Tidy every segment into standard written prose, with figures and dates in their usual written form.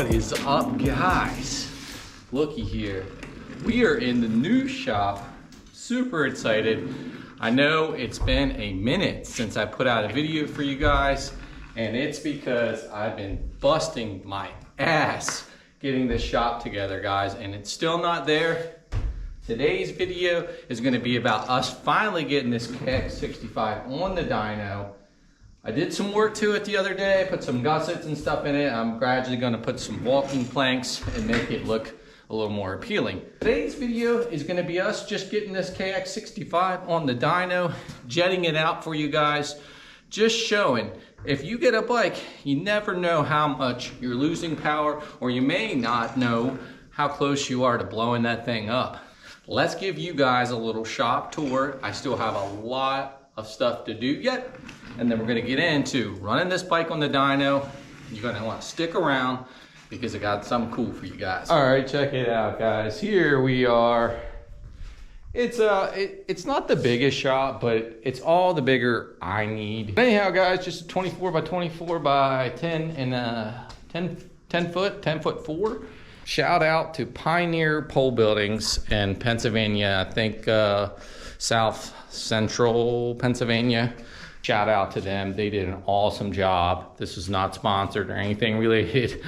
What is up, guys? Looky here. We are in the new shop. Super excited. I know it's been a minute since I put out a video for you guys, and it's because I've been busting my ass getting this shop together, guys, and it's still not there. Today's video is going to be about us finally getting this KX65 on the dyno. I did some work to it the other day, put some gussets and stuff in it. I'm gradually going to put some walking planks and make it look a little more appealing. Today's video is going to be us just getting this KX65 on the dyno, jetting it out for you guys, just showing if you get a bike, you never know how much you're losing power, or you may not know how close you are to blowing that thing up. Let's give you guys a little shop tour. I still have a lot of stuff to do yet, and then we're gonna get into running this bike on the dyno. You're gonna wanna stick around because I got something cool for you guys. All right, check it out, guys. Here we are. It's not the biggest shop, but it's all the bigger I need. Anyhow, guys, just a 24 by 24 by 10 and 10 foot 4. Shout out to Pioneer Pole Buildings in Pennsylvania. I think South Central Pennsylvania. Shout out to them. They did an awesome job. This is not sponsored or anything related.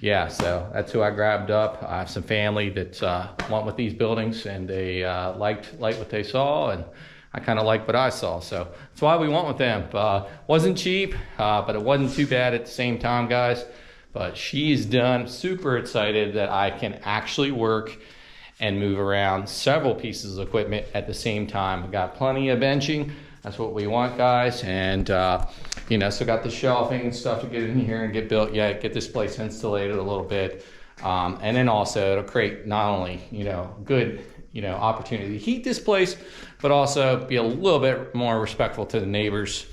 Yeah, so that's who I grabbed up. I have some family that went with these buildings, and they liked what they saw, and I kind of liked what I saw. So that's why we went with them. Wasn't cheap, but it wasn't too bad at the same time, guys. But she's done. Super excited that I can actually work and move around several pieces of equipment at the same time. We got plenty of benching. That's what we want, guys. And you know, so got the shelving and stuff to get in here and get built yet, get this place insulated a little bit. And then also it'll create not only, you know, good, you know, opportunity to heat this place, but also be a little bit more respectful to the neighbors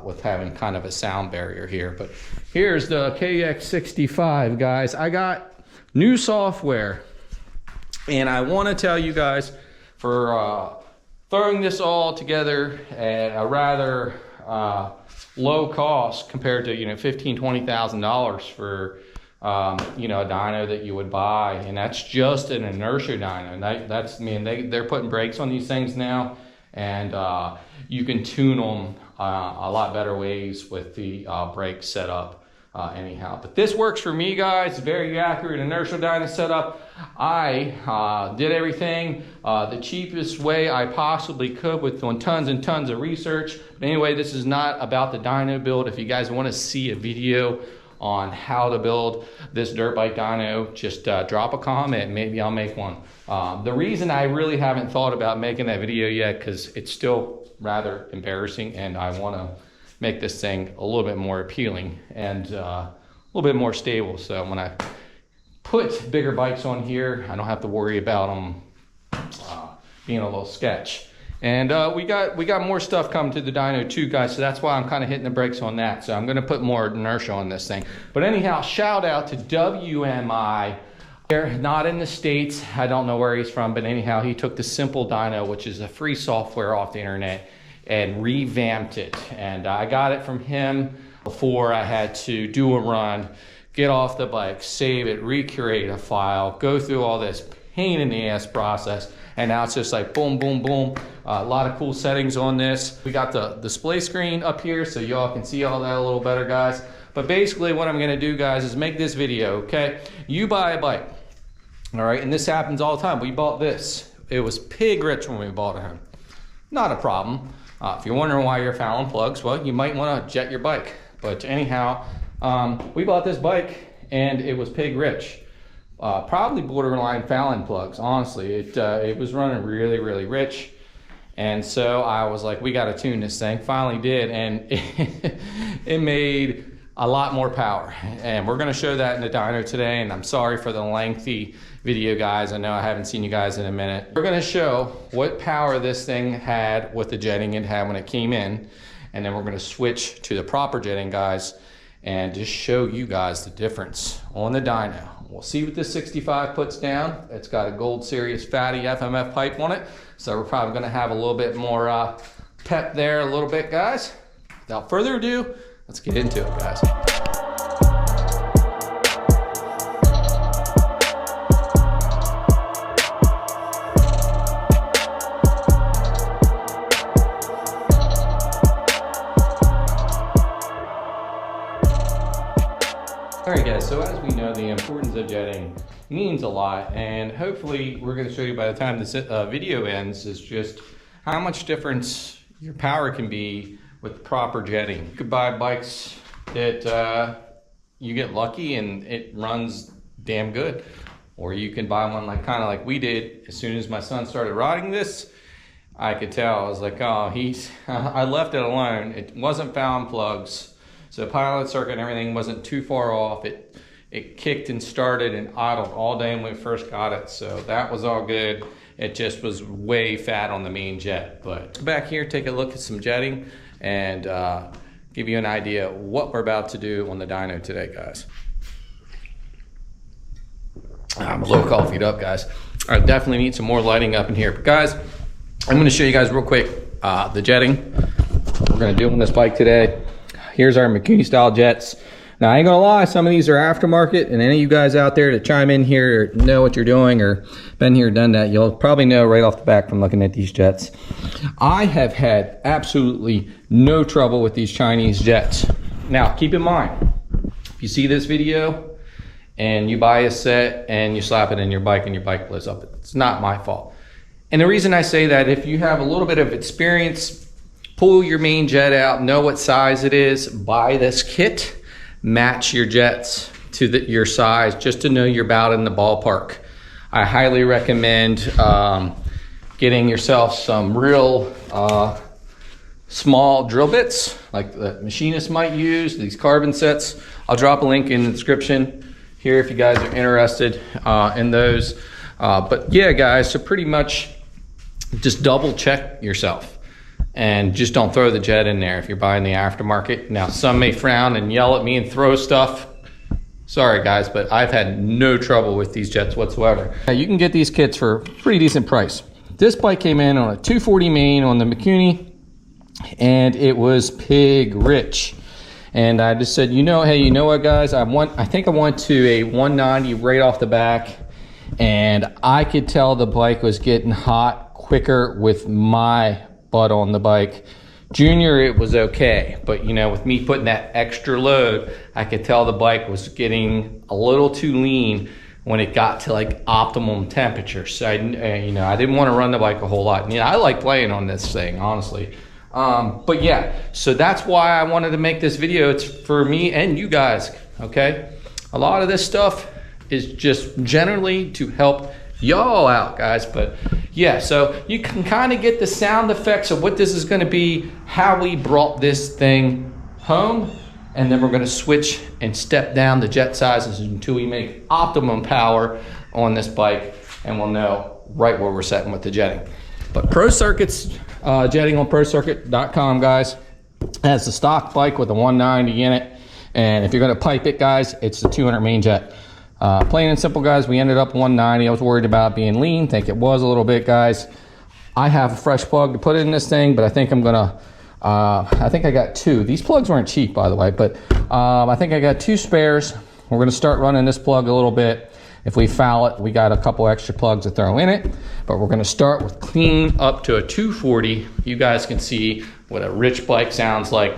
with having kind of a sound barrier here. But here's the KX65, guys. I got new software, and I want to tell you guys, for throwing this all together at a rather low cost compared to, you know, $15,000-$20,000 for you know, a dyno that you would buy, and that's just an inertia dyno. And that's, I mean, they're putting brakes on these things now, and you can tune them a lot better ways with the brake setup. Anyhow, but this works for me, guys. Very accurate inertial dyno setup. I did everything the cheapest way I possibly could with doing tons and tons of research. But anyway, this is not about the dyno build. If you guys want to see a video on how to build this dirt bike dyno, just drop a comment. Maybe I'll make one. The reason I really haven't thought about making that video yet, because it's still rather embarrassing, and I want to make this thing a little bit more appealing and a little bit more stable. So when I put bigger bikes on here, I don't have to worry about them being a little sketch. And we got more stuff coming to the dyno too, guys. So that's why I'm kind of hitting the brakes on that. So I'm going to put more inertia on this thing. But anyhow, shout out to WMI. They're not in the States. I don't know where he's from, but anyhow, he took the Simple Dyno, which is a free software off the internet, and revamped it. And I got it from him before I had to do a run, get off the bike, save it, recreate a file, go through all this pain in the ass process. And now it's just like boom, boom, boom. A lot of cool settings on this. We got the display screen up here so y'all can see all that a little better, guys. But basically what I'm gonna do, guys, is make this video, okay? You buy a bike, all right? And this happens all the time. We bought this. It was pig rich when we bought it. Not a problem. If you're wondering why you're fouling plugs, well, you might want to jet your bike. But anyhow, we bought this bike and it was pig rich. Probably borderline fouling plugs, honestly. It was running really, really rich. And so I was like, we got to tune this thing. Finally did, and it made a lot more power. And we're going to show that in the dyno today. And I'm sorry for the lengthy video, guys. I know I haven't seen you guys in a minute. We're going to show what power this thing had with the jetting it had when it came in. And then we're going to switch to the proper jetting, guys, and just show you guys the difference on the dyno. We'll see what this 65 puts down. It's got a Gold Series fatty FMF pipe on it. So we're probably going to have a little bit more pep there a little bit, guys. Without further ado, let's get into it, guys. of jetting means a lot, and hopefully we're going to show you by the time this video ends is just how much difference your power can be with proper jetting. You could buy bikes that you get lucky and it runs damn good, or you can buy one like kind of like we did. As soon as my son started riding this, I could tell. I was like, oh, I left it alone. It wasn't found plugs, so pilot circuit and everything wasn't too far off. It kicked and started and idled all day when we first got it, so that was all good. It just was way fat on the main jet. But back here, take a look at some jetting and give you an idea of what we're about to do on the dyno today, guys. I'm a little coffeeed up, guys. I definitely need some more lighting up in here. But guys, I'm gonna show you guys real quick the jetting we're gonna do on this bike today. Here's our Mikuni style jets. Now, I ain't gonna lie, some of these are aftermarket, and any of you guys out there to chime in here or know what you're doing or been here, done that, you'll probably know right off the back from looking at these jets. I have had absolutely no trouble with these Chinese jets. Now, keep in mind, if you see this video and you buy a set and you slap it in your bike and your bike blows up, it's not my fault. And the reason I say that, if you have a little bit of experience, pull your main jet out, know what size it is, buy this kit, match your jets to your size just to know you're about in the ballpark. I highly recommend getting yourself some real small drill bits like the machinists might use, these carbon sets. I'll drop a link in the description here if you guys are interested in those. But yeah, guys, so pretty much just double check yourself. And just don't throw the jet in there if you're buying the aftermarket. Now, some may frown and yell at me and throw stuff. Sorry, guys, but I've had no trouble with these jets whatsoever. Now, you can get these kits for a pretty decent price. This bike came in on a 240 main on the Mikuni, and it was pig rich. And I just said, hey, you know what, guys? I think I went to a 190 right off the back, and I could tell the bike was getting hot quicker with my butt on the bike. Junior, it was okay, but with me putting that extra load, I could tell the bike was getting a little too lean when it got to like optimum temperature. So I didn't want to run the bike a whole lot. I like playing on this thing, honestly. But yeah, so that's why I wanted to make this video. It's for me and you guys, okay? A lot of this stuff is just generally to help y'all out, guys. But yeah, so you can kind of get the sound effects of what this is going to be, how we brought this thing home, and then we're going to switch and step down the jet sizes until we make optimum power on this bike, and we'll know right where we're setting with the jetting. But Pro Circuits jetting on ProCircuit.com, guys, has the stock bike with a 190 in it, and if you're going to pipe it, guys, it's the 200 main jet. Plain and simple, guys, we ended up 190. I was worried about being lean. Think it was a little bit, guys. I have a fresh plug to put in this thing, but I think I'm gonna I think I got two. These plugs weren't cheap, by the way, but I think I got two spares. We're gonna start running this plug a little bit. If we foul it, we got a couple extra plugs to throw in it, but we're gonna start with clean up to a 240. You guys can see what a rich bike sounds like.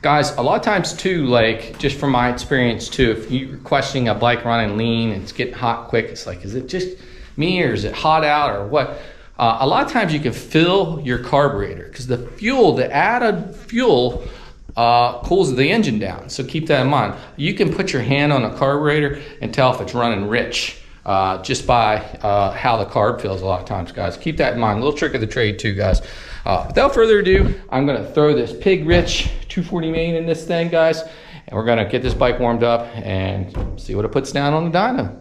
Guys, a lot of times too, like just from my experience too, if you're questioning a bike running lean and it's getting hot quick, it's like, is it just me or is it hot out or what? A lot of times you can fill your carburetor because the fuel, the added fuel cools the engine down. So keep that in mind. You can put your hand on a carburetor and tell if it's running rich just by how the carb feels a lot of times, guys. Keep that in mind. A little trick of the trade too, guys. Without further ado, I'm gonna throw this pig rich 240 main in this thing, guys, and we're gonna get this bike warmed up and see what it puts down on the dyno.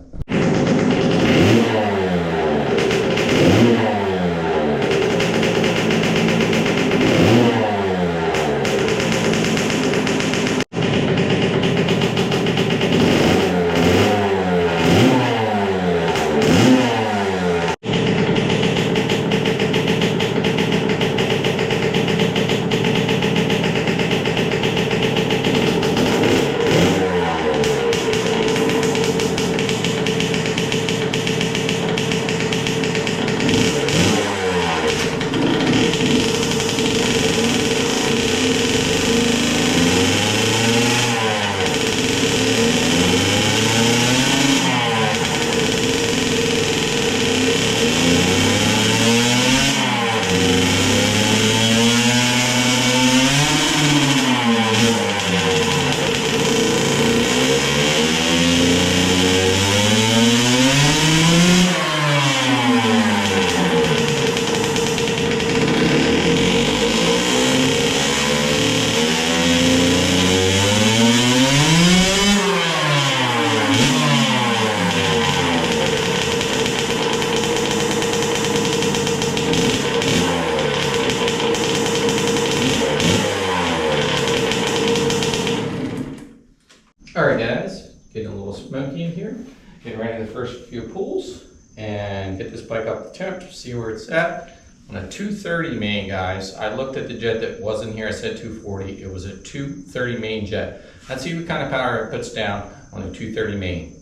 in here, get ready the first few pulls, and get this bike up to temp, see where it's at. On a 230 main, guys. I looked at the jet that wasn't here, I said 240, it was a 230 main jet. Let's see what kind of power it puts down on a 230 main.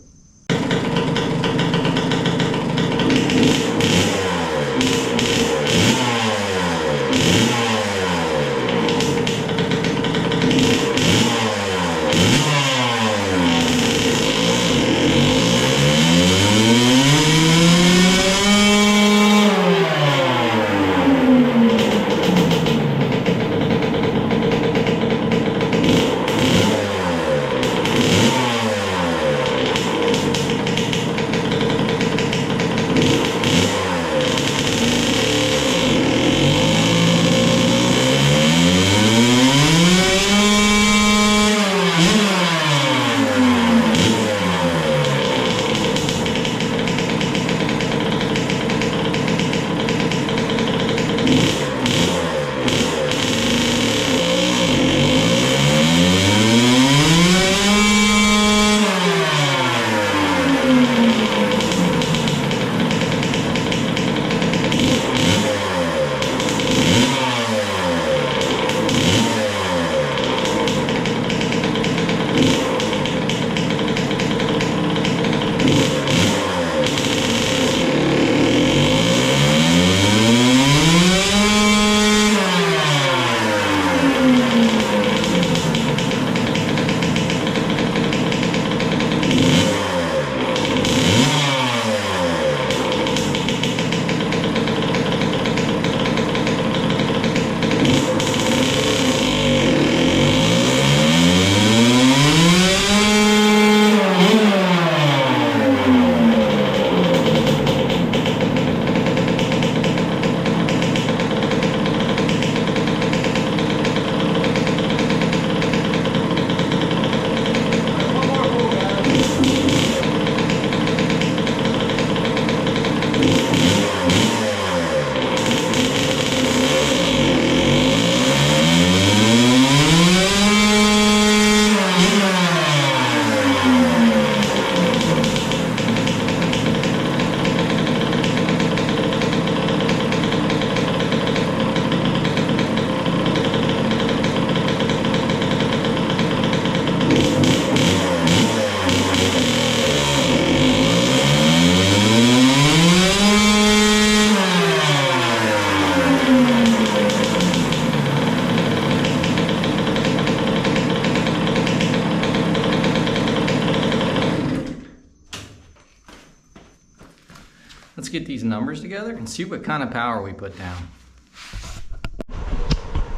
Let's get these numbers together and see what kind of power we put down.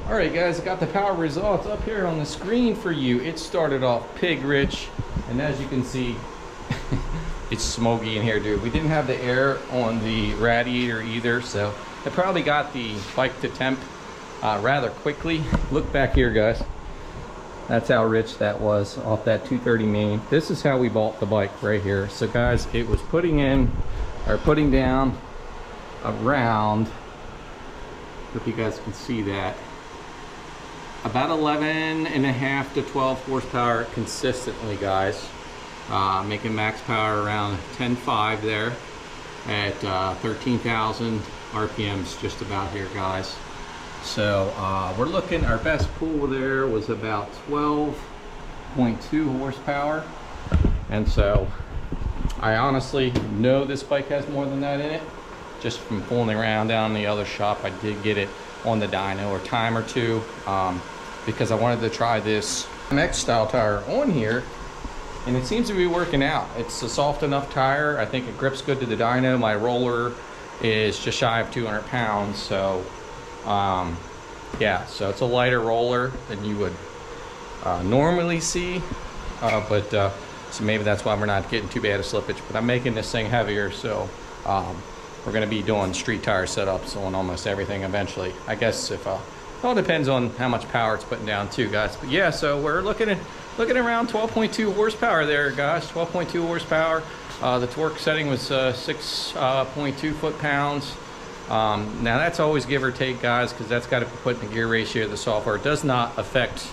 All right, guys, got the power results up here on the screen for you. It started off pig rich, and as you can see, it's smoky in here, dude. We didn't have the air on the radiator either, so I probably got the bike to temp rather quickly. Look back here, guys. That's how rich that was off that 230 main. This is how we bought the bike right here. So guys, it was putting down around, hope you guys can see that, about 11.5 to 12 horsepower consistently, guys. Making max power around 10.5 there at 13,000 RPMs just about here, guys. So we're looking, our best pull there was about 12.2 horsepower. And so I honestly know this bike has more than that in it. Just from fooling around down in the other shop, I did get it on the dyno a time or two because I wanted to try this MX style tire on here, and it seems to be working out. It's a soft enough tire. I think it grips good to the dyno. My roller is just shy of 200 pounds, so yeah, so it's a lighter roller than you would normally see, so maybe that's why we're not getting too bad of slippage. But I'm making this thing heavier, so we're going to be doing street tire setups on almost everything eventually. I guess if it all depends on how much power it's putting down too, guys. But yeah, so we're looking around 12.2 horsepower there, guys. 12.2 horsepower. The torque setting was 6.2 foot-pounds. Now that's always give or take, guys, because that's got to be put in the gear ratio of the software. It does not affect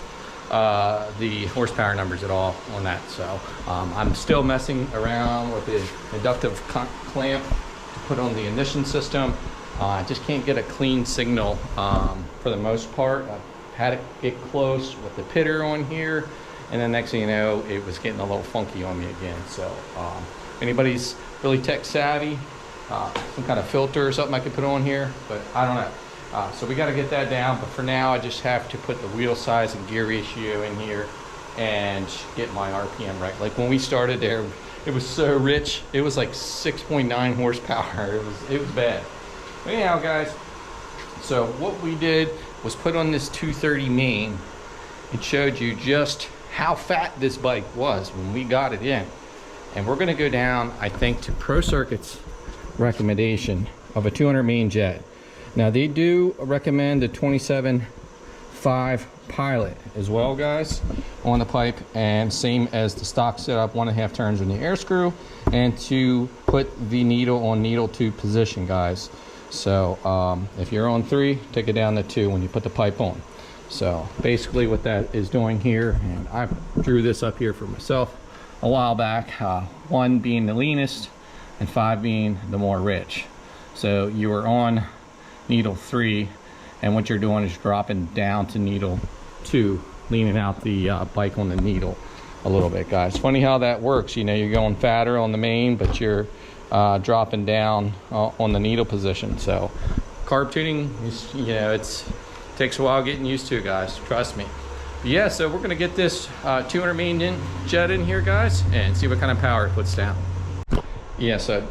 the horsepower numbers at all on that. So I'm still messing around with the inductive clamp to put on the ignition system. I just can't get a clean signal for the most part. I've had it get close with the pitter on here, and then next thing you know, it was getting a little funky on me again. So if anybody's really tech savvy, some kind of filter or something I could put on here, but I don't know. So we got to get that down, but for now I just have to put the wheel size and gear ratio in here and get my RPM right. Like when we started there, it was so rich. It was like 6.9 horsepower. It was bad. But anyhow, guys, so what we did was put on this 230 main. It showed you just how fat this bike was when we got it in. And we're gonna go down, I think, to Pro Circuit's recommendation of a 200 main jet. Now they do recommend the 27.5 Pilot as well, guys, on the pipe, and same as the stock setup, 1.5 turns on the air screw, and to put the needle on needle 2 position, guys. So if you're on 3, take it down to 2 when you put the pipe on. So basically what that is doing here, and I drew this up here for myself a while back, 1 being the leanest and 5 being the more rich. So you are on needle 3, and what you're doing is dropping down to needle 2, leaning out the bike on the needle a little bit, guys. Funny how that works. You know, you're going fatter on the main, but you're dropping down on the needle position. So carb tuning is, you know, it takes a while getting used to, guys, trust me. But yeah, so we're gonna get this 200 main jet in here, guys, and see what kind of power it puts down. Yeah, so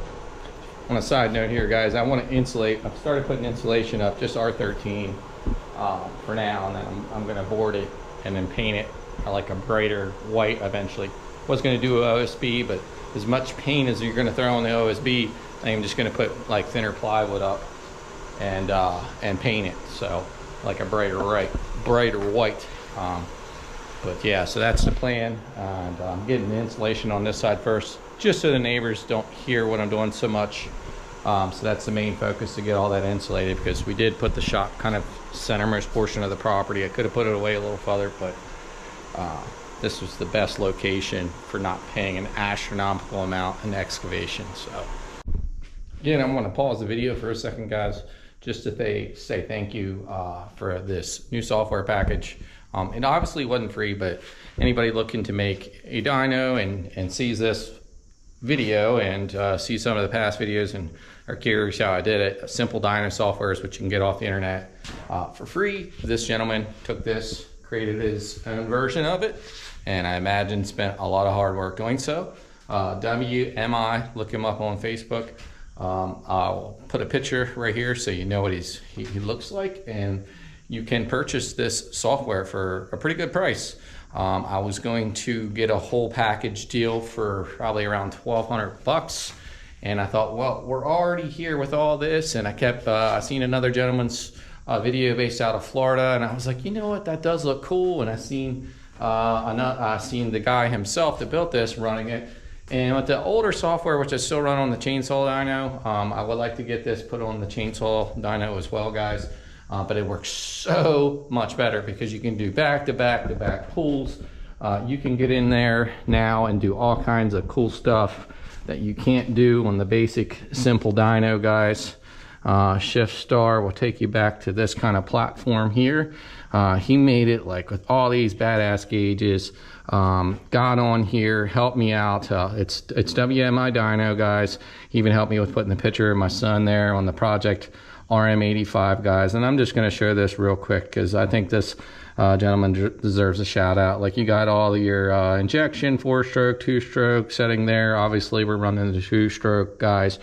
on a side note here, guys, I want to insulate. I've started putting insulation up, just R13 for now, and then I'm going to board it and then paint it like a brighter white eventually. Was going to do OSB, but as much paint as you're going to throw on the OSB, I'm just going to put like thinner plywood up and paint it, so like a brighter white. But yeah, so that's the plan, and I'm getting the insulation on this side first, just so the neighbors don't hear what I'm doing so much. So that's the main focus, to get all that insulated, because we did put the shop kind of centermost portion of the property. I could have put it away a little further, but this was the best location for not paying an astronomical amount in excavation. So again, I'm going to pause the video for a second, guys, just to say thank you for this new software package. It obviously wasn't free, but anybody looking to make a dyno and sees this video and see some of the past videos and are curious how I did it, simple dyno software is what you can get off the internet for free. This gentleman took this, created his own version of it, and I imagine spent a lot of hard work doing so. WMI, look him up on Facebook. I'll put a picture right here so you know what he looks like, and you can purchase this software for a pretty good price. I was going to get a whole package deal for probably around 1,200 bucks. And I thought, well, we're already here with all this. And I kept, I seen another gentleman's video based out of Florida. And I was like, you know what, that does look cool. And I seen the guy himself that built this running it. And with the older software, which I still run on the chainsaw dyno, I would like to get this put on the chainsaw dyno as well, guys. But it works so much better because you can do back-to-back pulls. You can get in there now and do all kinds of cool stuff that you can't do on the basic simple dyno, guys. Shift star will take you back to this kind of platform here. He made it like with all these badass gauges. Got on here, helped me out. It's WMI dyno, guys. He even helped me with putting the picture of my son there on the project RM85, guys. And I'm just going to share this real quick because I think this gentleman deserves a shout out. Like, you got all your injection, 4-stroke, 2-stroke setting there. Obviously we're running the 2-stroke, guys.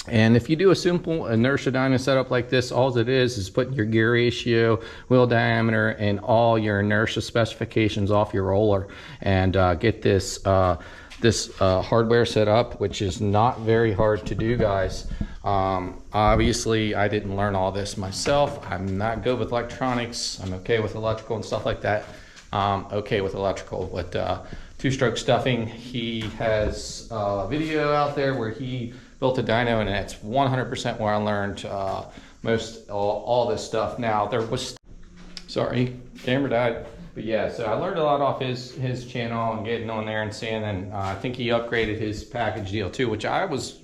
And if you do a simple inertia dyno setup like this, all it is putting your gear ratio, wheel diameter, and all your inertia specifications off your roller, and get this hardware set up, which is not very hard to do, guys. Obviously I didn't learn all this myself. I'm not good with electronics. I'm okay with electrical and stuff like that. Okay with electrical, but 2-stroke stuffing, he has a video out there where he built a dyno, and that's 100% where I learned all this stuff. Now there was, sorry, camera died. But yeah, so I learned a lot off his channel and getting on there and seeing, and I think he upgraded his package deal too, which I was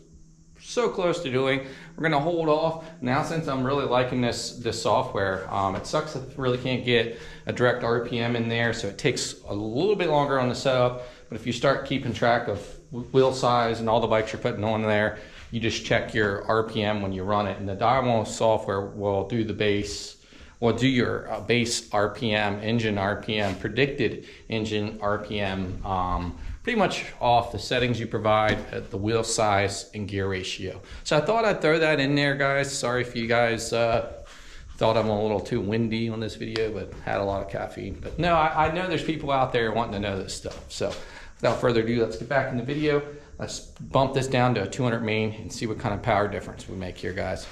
so close to doing. We're gonna hold off now since I'm really liking this software. It sucks that I really can't get a direct RPM in there, so it takes a little bit longer on the setup. But if you start keeping track of wheel size and all the bikes you're putting on there, you just check your RPM when you run it, and the Dyno software will do the base. Will do your base RPM, engine RPM, predicted engine RPM, pretty much off the settings you provide, the wheel size and gear ratio. So I thought I'd throw that in there, guys. Sorry if you guys thought I'm a little too windy on this video, but had a lot of caffeine. But no, I know there's people out there wanting to know this stuff. So without further ado, let's get back in the video. Let's bump this down to a 200 main and see what kind of power difference we make here, guys.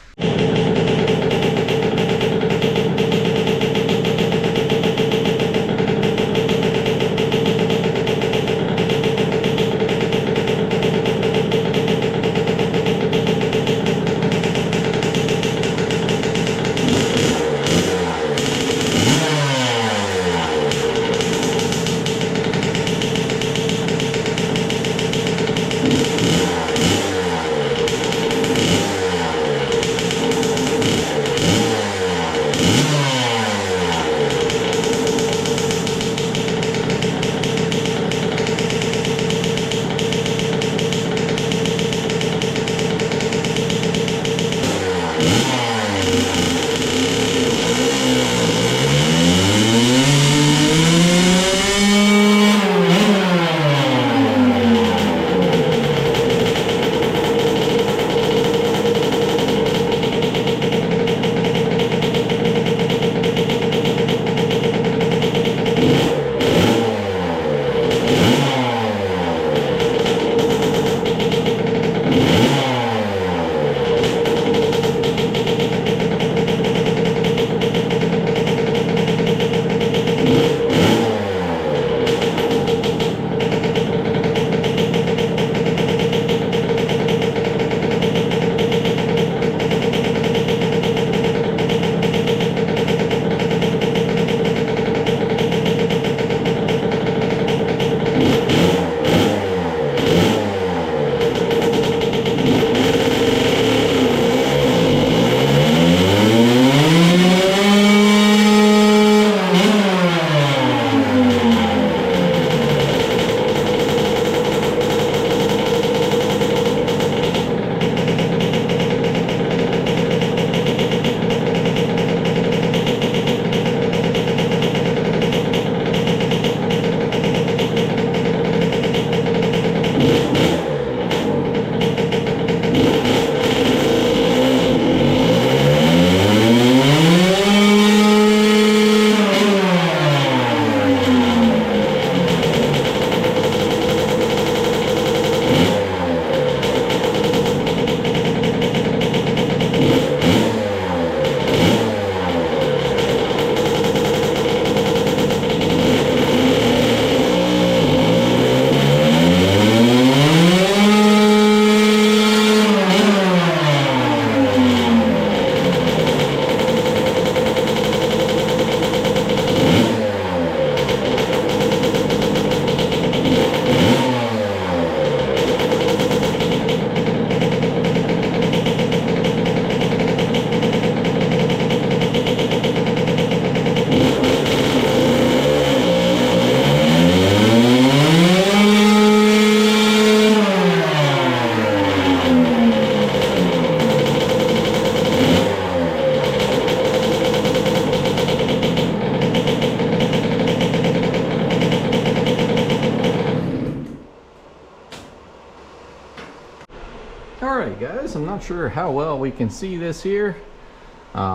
Alright guys, I'm not sure how well we can see this here.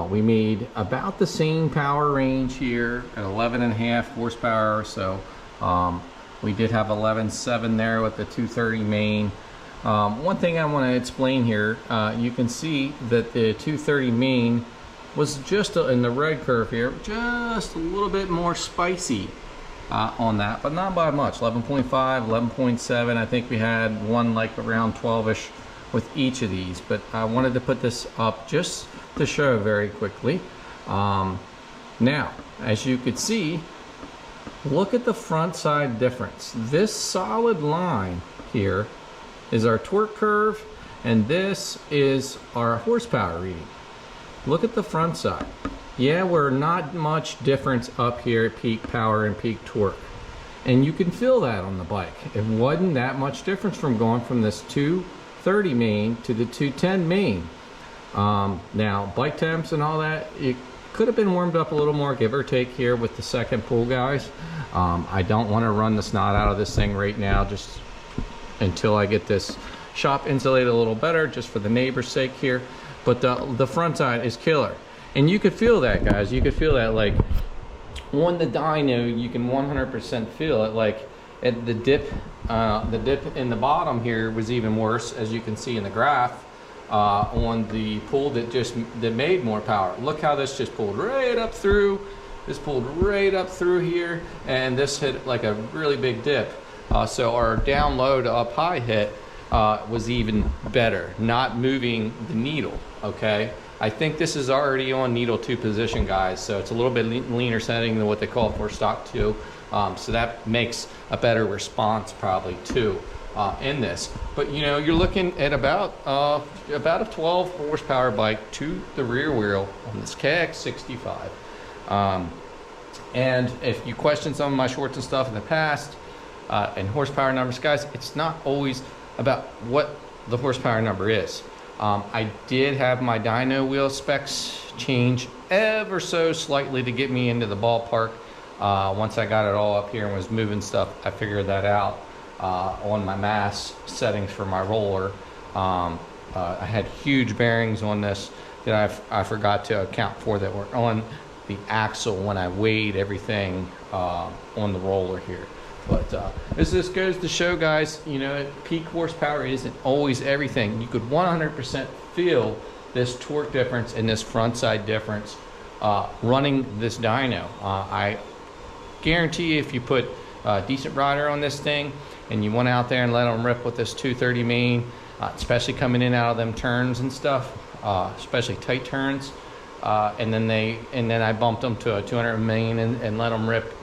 We made about the same power range here at 11.5 horsepower, so we did have 11.7 there with the 230 main. One thing I want to explain here, you can see that the 230 main was just in the red curve here, just a little bit more spicy on that, but not by much. 11.5, 11.7. I think we had one like around 12ish with each of these, but I wanted to put this up just to show very quickly. Now, as you could see, Look at the front side difference. This solid line here is our torque curve, and this is our horsepower reading. Look at the front side. Yeah, we're not much difference up here at peak power and peak torque. And you can feel that on the bike. It wasn't that much difference from going from this 230 main to the 210 main. Now, bike temps and all that, it could have been warmed up a little more, give or take here with the second pull, guys. I don't want to run the snot out of this thing right now, just until I get this shop insulated a little better, just for the neighbor's sake here. But the front side is killer. And you could feel that, guys. You could feel that, like, on the dyno, you can 100% feel it. Like, at the dip in the bottom here was even worse, as you can see in the graph, on the pull that made more power. Look how this just pulled right up through. This pulled right up through here, and this hit like a really big dip. So our down low to up high hit was even better, not moving the needle, okay? I think this is already on needle 2 position, guys, so it's a little bit leaner setting than what they call for stock 2. So that makes a better response probably too in this. But you know, you're looking at about a 12 horsepower bike to the rear wheel on this KX65. And if you question some of my shorts and stuff in the past, and horsepower numbers, guys, it's not always about what the horsepower number is. I did have my dyno wheel specs change ever so slightly to get me into the ballpark. Once I got it all up here and was moving stuff, I figured that out on my mass settings for my roller. I had huge bearings on this that I forgot to account for that were on the axle when I weighed everything on the roller here. But as this goes to show, guys, you know, peak horsepower isn't always everything. You could 100% feel this torque difference and this front side difference running this dyno. I guarantee if you put a decent rider on this thing and you went out there and let them rip with this 230 main, especially coming in and out of them turns and stuff, especially tight turns, and then I bumped them to a 200 main and let them rip,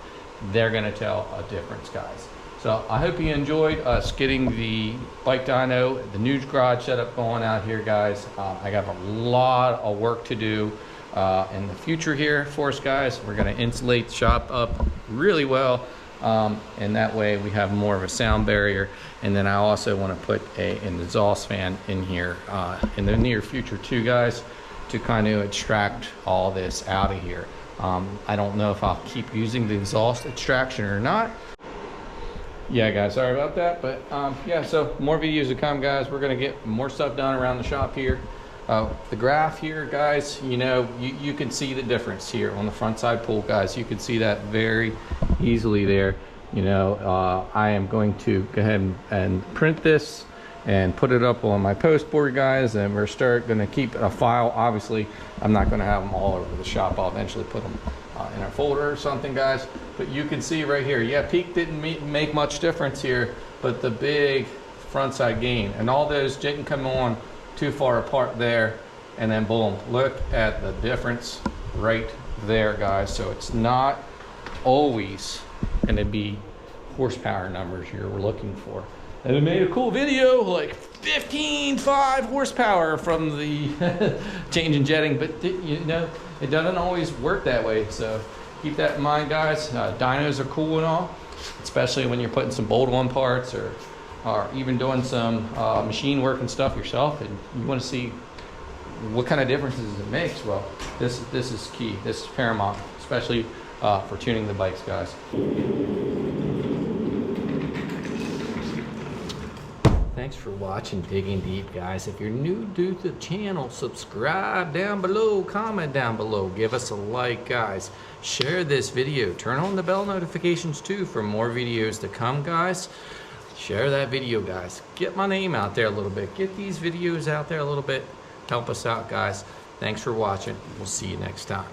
they're gonna tell a difference, guys. So I hope you enjoyed us getting the bike dyno, the new garage setup going out here, guys. I got a lot of work to do in the future here for us, guys. We're gonna insulate the shop up really well, and that way we have more of a sound barrier. And then I also want to put an exhaust fan in here in the near future too, guys, to kind of extract all this out of here. I don't know if I'll keep using the exhaust extraction or not. Yeah, guys, sorry about that, but yeah, so more videos to come, guys. We're gonna get more stuff done around the shop here. The graph here, guys, you know, you can see the difference here on the front side pull, guys. You can see that very easily there. You know, I am going to go ahead and print this and put it up on my post board, guys, and we're gonna keep a file. Obviously, I'm not gonna have them all over the shop. I'll eventually put them in a folder or something, guys. But you can see right here, yeah, peak didn't make much difference here, but the big front side gain, and all those didn't come on too far apart there, and then boom, look at the difference right there, guys. So it's not always gonna be horsepower numbers you're looking for. And it made a cool video, like 15.5 horsepower from the change in jetting, but you know, it doesn't always work that way. So keep that in mind, guys. Dynos are cool and all, especially when you're putting some bolt-on parts or even doing some machine work and stuff yourself, and you want to see what kind of differences it makes. Well, this is key. This is paramount, especially for tuning the bikes, guys. Thanks for watching Digging Deep, guys. If you're new to the channel, subscribe down below, comment down below, give us a like, guys. Share this video, turn on the bell notifications too for more videos to come, guys. Share that video, guys. Get my name out there a little bit. Get these videos out there a little bit. Help us out, guys. Thanks for watching. We'll see you next time.